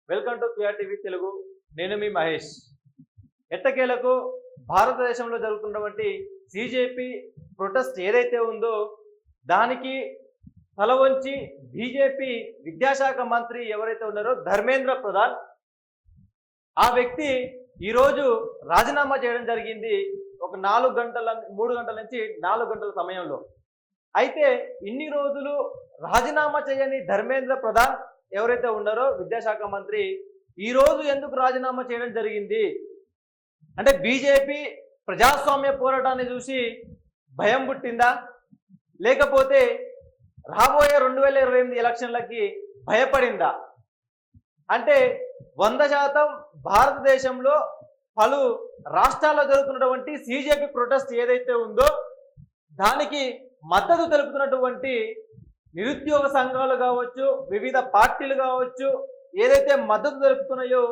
Welcome to TV Telugu. నేను మీ మహేష్. ఎట్టకేలకు భారతదేశంలో జరుగుతున్నటువంటి సీజేపీ ప్రొటెస్ట్ ఏదైతే ఉందో దానికి తల వంచి బీజేపీ విద్యాశాఖ మంత్రి ఎవరైతే ఉన్నారో ధర్మేంద్ర ప్రధాన్, ఆ వ్యక్తి ఈరోజు రాజీనామా చేయడం జరిగింది. ఒక 3 గంటల నుంచి 4 గంటల సమయంలో. అయితే ఇన్ని రోజులు రాజీనామా చేయని ధర్మేంద్ర ప్రధాన్ ఎవరైతే ఉన్నారో విద్యాశాఖ మంత్రి, ఈరోజు ఎందుకు రాజీనామా చేయడం జరిగింది అంటే బీజేపీ ప్రజాస్వామ్య పోరాటాన్ని చూసి భయం పుట్టిందా, లేకపోతే రాబోయే 2028 ఎలక్షన్లకి భయపడిందా? అంటే 100% భారతదేశంలో పలు రాష్ట్రాల్లో జరుగుతున్నటువంటి సీజేపీ ప్రొటెస్ట్ ఏదైతే ఉందో దానికి మద్దతు తెలుపుతున్నటువంటి నిరుద్యోగ సంఘాలు కావచ్చు, వివిధ పార్టీలు కావచ్చు, ఏదైతే మద్దతు తెలుపుతున్నాయో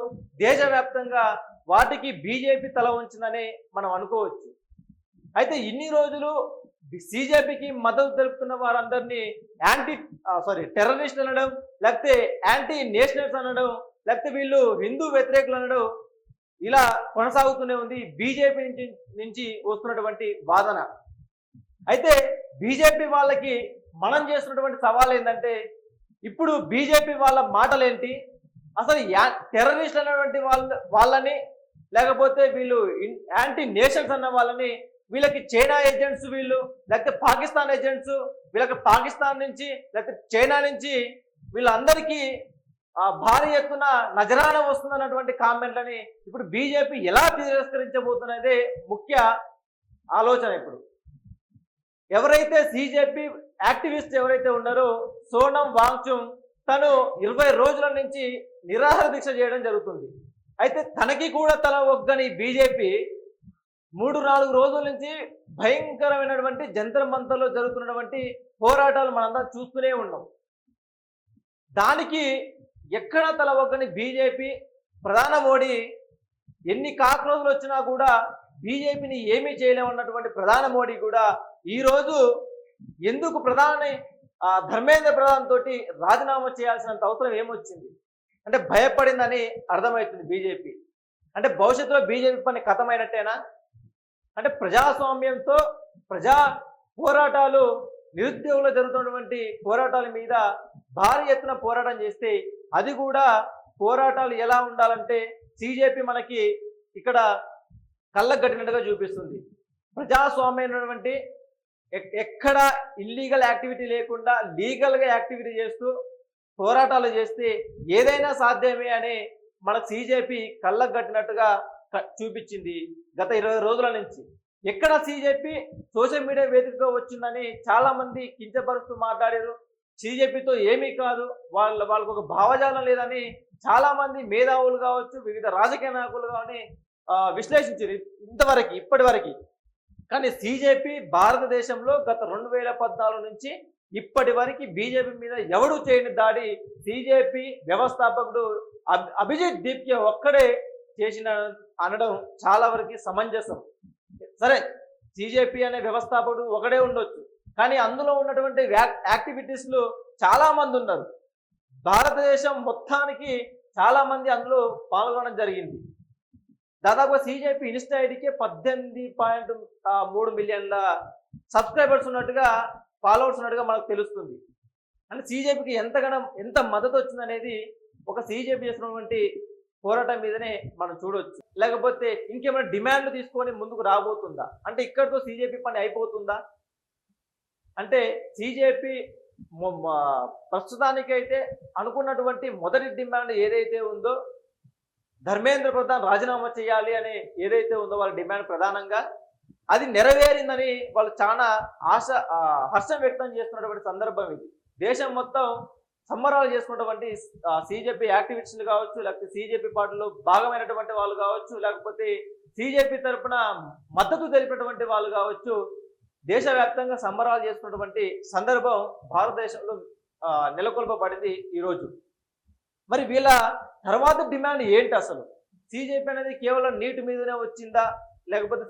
దేశవ్యాప్తంగా వాటికి బీజేపీ తల ఉంచిందని మనం అనుకోవచ్చు. అయితే ఇన్ని రోజులు సీజేపీకి మద్దతు తెలుపుతున్న వారందరినీ టెర్రరిస్టులు అనడం, లేకపోతే యాంటీ నేషనల్స్ అనడం, లేకపోతే వీళ్ళు హిందూ వ్యతిరేకులు అనడం, ఇలా కొనసాగుతూనే ఉంది బీజేపీ నుంచి వస్తున్నటువంటి వాదన. అయితే బీజేపీ వాళ్ళకి మనం చేస్తున్నటువంటి సవాల్ ఏంటంటే, ఇప్పుడు బీజేపీ వాళ్ళ మాటలేంటి, అసలు టెర్రరిస్ట్ అన్నటువంటి వాళ్ళని, లేకపోతే వీళ్ళు యాంటీ నేషన్స్ అన్న వాళ్ళని, వీళ్ళకి చైనా ఏజెంట్స్ వీళ్ళు, లేకపోతే పాకిస్తాన్ ఏజెంట్స్, వీళ్ళకి పాకిస్తాన్ నుంచి లేకపోతే చైనా నుంచి వీళ్ళందరికీ భారీ ఎత్తున నజరాన వస్తుందన్నటువంటి కామెంట్లని ఇప్పుడు బీజేపీ ఎలా తిరస్కరించబోతున్నదే ముఖ్య ఆలోచన. ఇప్పుడు ఎవరైతే సీజేపీ యాక్టివిస్ట్ ఎవరైతే ఉన్నారో సోనం వాంగ్చుక్, తను 20 రోజుల నుంచి నిరాహార దీక్ష చేయడం జరుగుతుంది. అయితే తనకి కూడా తల ఒగ్గని బీజేపీ 3-4 రోజుల నుంచి భయంకరమైనటువంటి జంతర్ మంతర్లో జరుగుతున్నటువంటి పోరాటాలు మనందరం చూస్తూనే ఉన్నాం. దానికి ఎక్కడ తల ఒగ్గని బీజేపీ, ప్రధాని మోడీ ఎన్ని కాక్రోజులు వచ్చినా కూడా బీజేపీని ఏమీ చేయలేమన్నటువంటి ప్రధాని మోడీ కూడా ఈరోజు ఎందుకు ధర్మేంద్ర ప్రధాన్ తోటి రాజీనామా చేయాల్సినంత అవసరం ఏమొచ్చింది అంటే భయపడిందని అర్థమవుతుంది బీజేపీ. అంటే భవిష్యత్తులో బీజేపీ పని కథమైనట్టేనా? అంటే ప్రజాస్వామ్యంతో ప్రజా పోరాటాలు, నిరుద్యోగులు జరుగుతున్నటువంటి పోరాటాల మీద భారీ ఎత్తున పోరాటం చేస్తే, అది కూడా పోరాటాలు ఎలా ఉండాలంటే సీజేపీ మనకి ఇక్కడ కళ్ళకు కట్టినట్టుగా చూపిస్తుంది. ప్రజాస్వామ్యమైనటువంటి ఎక్కడ ఇల్లీగల్ యాక్టివిటీ లేకుండా లీగల్గా యాక్టివిటీ చేస్తూ పోరాటాలు చేస్తే ఏదైనా సాధ్యమే అని మన సీజేపీ కళ్ళకు కట్టినట్టుగా చూపించింది గత 20 రోజుల నుంచి. ఎక్కడ సీజేపీ సోషల్ మీడియా వేదికగా వచ్చిందని చాలామంది కించపరుస్తూ మాట్లాడారు. సీజేపీతో ఏమీ కాదు, వాళ్ళకు ఒక భావజాలం లేదని చాలామంది మేధావులు కావచ్చు, వివిధ రాజకీయ నాయకులు కానీ విశ్లేషించారు ఇప్పటి వరకు. కానీ సీజేపీ భారతదేశంలో గత 2014 నుంచి ఇప్పటి వరకు బీజేపీ మీద ఎవడు చేయని దాడి సీజేపీ వ్యవస్థాపకుడు అభిజిత్ దీప్కే ఒక్కడే చేసిన అనడం చాలా వరకు సమంజసం. సరే, సీజేపీ అనే వ్యవస్థాపకుడు ఒకడే ఉండొచ్చు, కానీ అందులో ఉన్నటువంటి యాక్టివిటీస్లు చాలా మంది ఉన్నారు. భారతదేశం మొత్తానికి చాలా మంది అందులో పాల్గొనడం జరిగింది. దాదాపుగా సీజేపీ ఇన్స్టా ఐడికి 18.3 మిలియన్ల సబ్స్క్రైబర్స్ ఉన్నట్టుగా, ఫాలోవర్స్ ఉన్నట్టుగా మనకు తెలుస్తుంది. అంటే సీజేపీకి ఎంత మద్దతు వచ్చిందనేది ఒక సీజేపీ చేస్తున్నటువంటి పోరాటం మీదనే మనం చూడవచ్చు. లేకపోతే ఇంకేమైనా డిమాండ్లు తీసుకొని ముందుకు రాబోతుందా అంటే ఇక్కడితో సీజేపీ పని అయిపోతుందా అంటే సీజేపీ ప్రస్తుతానికైతే అనుకున్నటువంటి మొదటి డిమాండ్ ఏదైతే ఉందో ధర్మేంద్ర ప్రధాన్ రాజీనామా చేయాలి అని ఏదైతే ఉందో వాళ్ళ డిమాండ్ ప్రధానంగా అది నెరవేరిందని వాళ్ళు చాలా హర్షం వ్యక్తం చేస్తున్నటువంటి సందర్భం ఇది. దేశం మొత్తం సంబరాలు చేసుకున్నటువంటి సీజేపీ యాక్టివిస్టులు కావచ్చు, లేకపోతే సీజేపీ పార్టీలో భాగమైనటువంటి వాళ్ళు కావచ్చు, లేకపోతే సీజేపీ తరఫున మద్దతు తెలిపినటువంటి వాళ్ళు కావచ్చు, దేశవ్యాప్తంగా సంబరాలు చేసుకున్నటువంటి సందర్భం భారతదేశంలో నెలకొల్పబడింది ఈరోజు. మరి వీళ్ళ తర్వాత డిమాండ్ ఏంటి అసలు? సీజేపీ అనేది కేవలం నీట్ మీదనే వచ్చిందా, లేకపోతే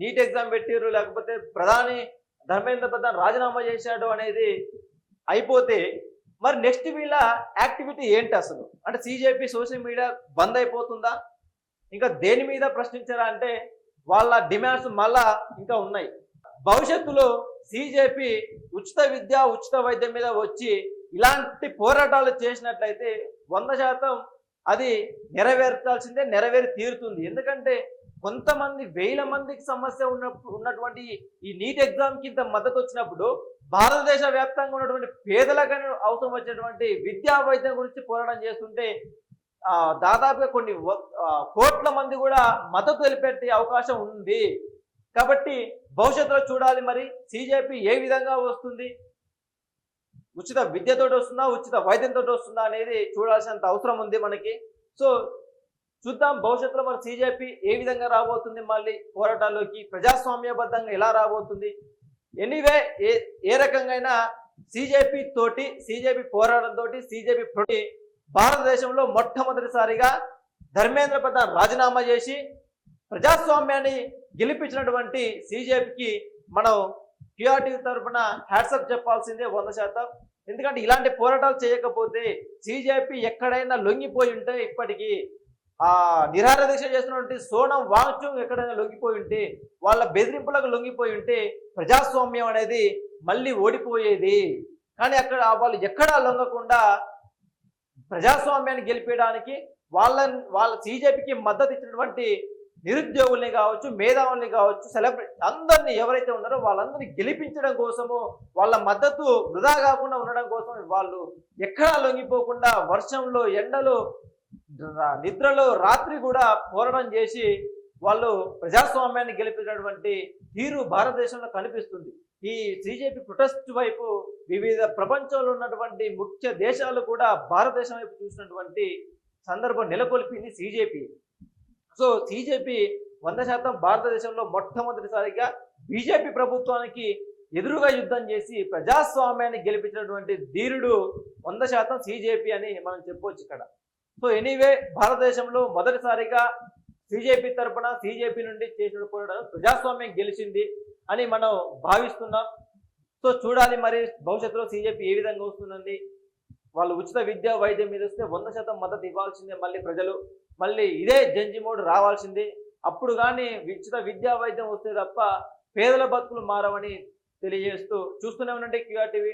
నీట్ ఎగ్జామ్ పెట్టిరు, లేకపోతే ధర్మేంద్ర ప్రధాన్ రాజీనామా చేశాడు అనేది అయిపోతే మరి నెక్స్ట్ వీళ్ళ యాక్టివిటీ ఏంటి అసలు? అంటే సీజేపీ సోషల్ మీడియా బంద్ అయిపోతుందా? ఇంకా దేని మీద ప్రశ్నించారా అంటే వాళ్ళ డిమాండ్స్ మళ్ళా ఇంకా ఉన్నాయి. భవిష్యత్తులో సీజేపీ ఉచిత విద్య, ఉచిత వైద్యం మీద వచ్చి ఇలాంటి పోరాటాలు చేసినట్లయితే 100% అది నెరవేర్చాల్సిందే, నెరవేరి తీరుతుంది. ఎందుకంటే కొంతమంది వేల మందికి సమస్య ఉన్నటువంటి ఈ నీట్ ఎగ్జామ్కి ఇంత మద్దతు వచ్చినప్పుడు భారతదేశ వ్యాప్తంగా ఉన్నటువంటి పేదలకైనా అవసరం వచ్చేటువంటి విద్యా వైద్యం గురించి పోరాటం చేస్తుంటే దాదాపుగా కొన్ని కోట్ల మంది కూడా మద్దతు తెలిపే అవకాశం ఉంది. కాబట్టి భవిష్యత్తులో చూడాలి మరి సీజేపీ ఏ విధంగా వస్తుంది, ఉచిత విద్యతో వస్తుందా, ఉచిత వైద్యంతో వస్తుందా అనేది చూడాల్సినంత అవసరం ఉంది మనకి. సో చూద్దాం భవిష్యత్తులో మరి సీజేపీ ఏ విధంగా రాబోతుంది, మళ్ళీ పోరాటాల్లోకి ప్రజాస్వామ్యబద్ధంగా ఎలా రాబోతుంది. ఎనీవే ఏ రకంగా సీజేపీ తోటి, సీజేపీ పోరాటంతో, సీజేపీ తోటి భారతదేశంలో మొట్టమొదటిసారిగా ధర్మేంద్ర ప్రధాన్ రాజీనామా చేసి ప్రజాస్వామ్యాన్ని గెలిపించినటువంటి సీజేపీకి మనం క్యూఆర్టీ తరఫున హ్యాట్సప్ చెప్పాల్సిందే 100%. ఎందుకంటే ఇలాంటి పోరాటాలు చేయకపోతే సీజేపీ ఎక్కడైనా లొంగిపోయి ఉంటే, ఇప్పటికీ నిరాహార దీక్ష చేసినటువంటి సోనం వాంగ్చుక్ ఎక్కడైనా లొంగిపోయి ఉంటే, వాళ్ళ బెదిరింపులకు లొంగిపోయి ఉంటే ప్రజాస్వామ్యం అనేది మళ్ళీ ఓడిపోయేది. కానీ అక్కడ వాళ్ళు ఎక్కడా లొంగకుండా ప్రజాస్వామ్యాన్ని గెలిపేయడానికి వాళ్ళ సీజేపీకి మద్దతు ఇచ్చినటువంటి నిరుద్యోగుల్ని కావచ్చు, మేధావుల్ని కావచ్చు, సెలబ్రిటీ అందరినీ ఎవరైతే ఉన్నారో వాళ్ళందరినీ గెలిపించడం కోసము, వాళ్ళ మద్దతు వృధా కాకుండా ఉండడం కోసం వాళ్ళు ఎక్కడా లొంగిపోకుండా వర్షంలో, ఎండలో, నిద్రలో, రాత్రి కూడా పోరాటం చేసి వాళ్ళు ప్రజాస్వామ్యాన్ని గెలిపించినటువంటి తీరు భారతదేశంలో కనిపిస్తుంది. ఈ సీజేపీ ప్రొటెస్ట్ వైపు వివిధ ప్రపంచంలో ఉన్నటువంటి ముఖ్య దేశాలు కూడా భారతదేశం వైపు చూసినటువంటి సందర్భం నెలకొల్పింది సీజేపీ. సో సీజేపీ 100% భారతదేశంలో మొట్టమొదటిసారిగా బీజేపీ ప్రభుత్వానికి ఎదురుగా యుద్ధం చేసి ప్రజాస్వామ్యాన్ని గెలిపించినటువంటి ధీరుడు 100% సీజేపీ అని మనం చెప్పవచ్చు ఇక్కడ. సో ఎనీవే భారతదేశంలో మొదటిసారిగా సీజేపీ తరపున, సీజేపీ నుండి చేసిన పోరాటం ప్రజాస్వామ్యం గెలిచింది అని మనం భావిస్తున్నాం. సో చూడాలి మరి భవిష్యత్తులో సీజేపీ ఏ విధంగా వస్తుందండి. వాళ్ళు ఉచిత విద్య, వైద్యం మీద వస్తే 100% మద్దతు ఇవ్వాల్సిందే. మళ్ళీ ప్రజలు మళ్ళీ ఇదే జంజి మోడ్ రావాల్సిందే. అప్పుడు కానీ ఉచిత విద్యా వైద్యం వస్తే తప్ప పేదల బతుకులు మారవని తెలియజేస్తూ చూస్తూనే ఉండండి క్యూఆర్ టీవీ.